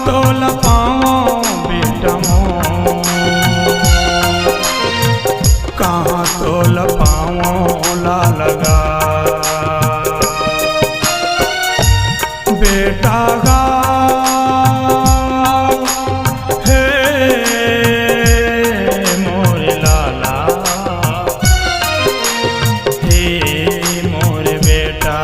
तोल पाओ बेटा मोर, कहाँ तोल पाओ लालगा बेटा गा हे मोर लाला हे मोर बेटा।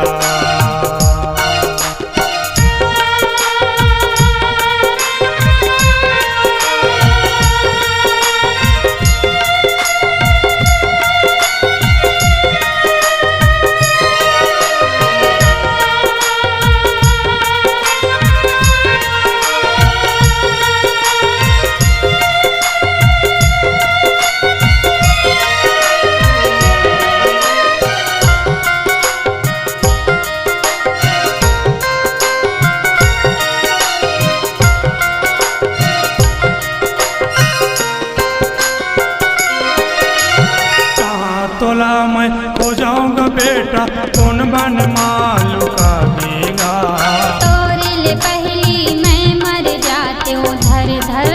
तोला मैं हो जाऊंगा बेटा कौन बन मालू का बेगा। तोरे ले पहली मैं मर जाती हूँ धर धर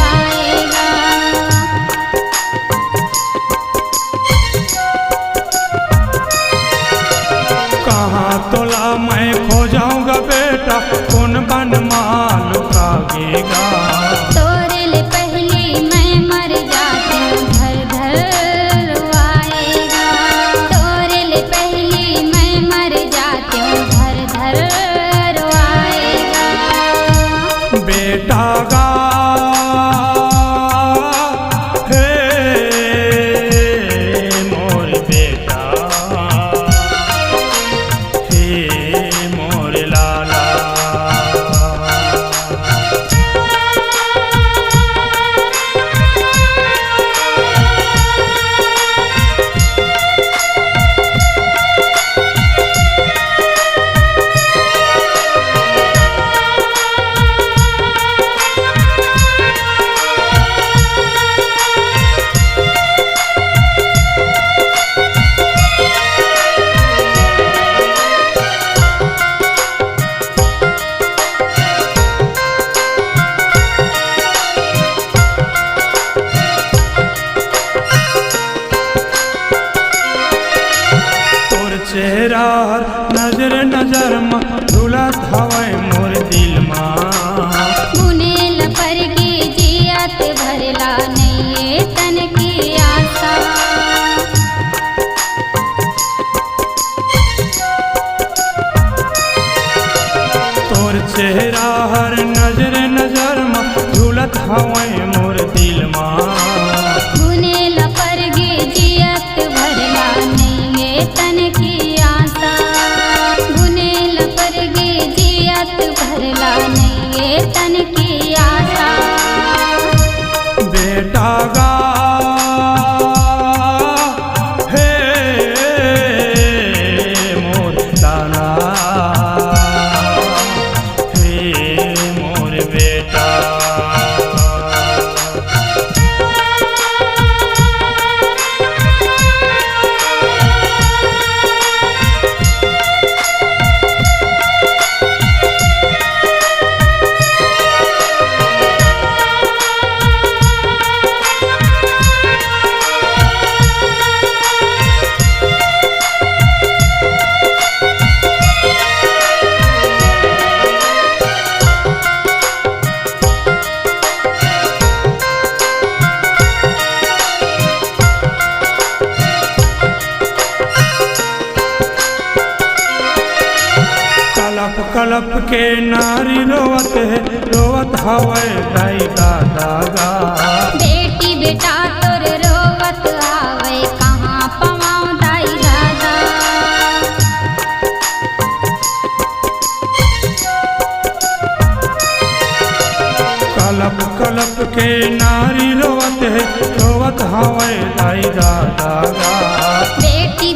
आएगा। कहाँ तोला मैं खो जाऊंगा बेटा कौन बन मालू का बेगा। तोरे ले पहली मैं मर जाती हूँ धर धर आएगा। तोरे ले पहली मैं मर जाती हूँ धर धर आएगा। बेटा गा हे मोर बेटा हे मोर लाला। चेहरा नजर नजर में झूलत हवै मोर दिल माँ। बुनेल पर की जियत भरला नहीं तन की आशा। तोर चेहरा हर नजर नजर में झूलत हवै मोर दिल माँ। बुनेल पर की जियत भरला नहीं तन की आशा। बुनेल पर की जियत भरला नहीं तन की आशा। बेटा गा हे मोर लाला हे मोर बेटा। कलप कलप के नारी रोवत है रोवत हवै दाई दादा गा। बेटी बेटा तोर रोवत आवे कहाँ पवाऊं दाई दादा। कलप कलप के नारी रोवत है रोवत हवै दाई दादा गा। बेटी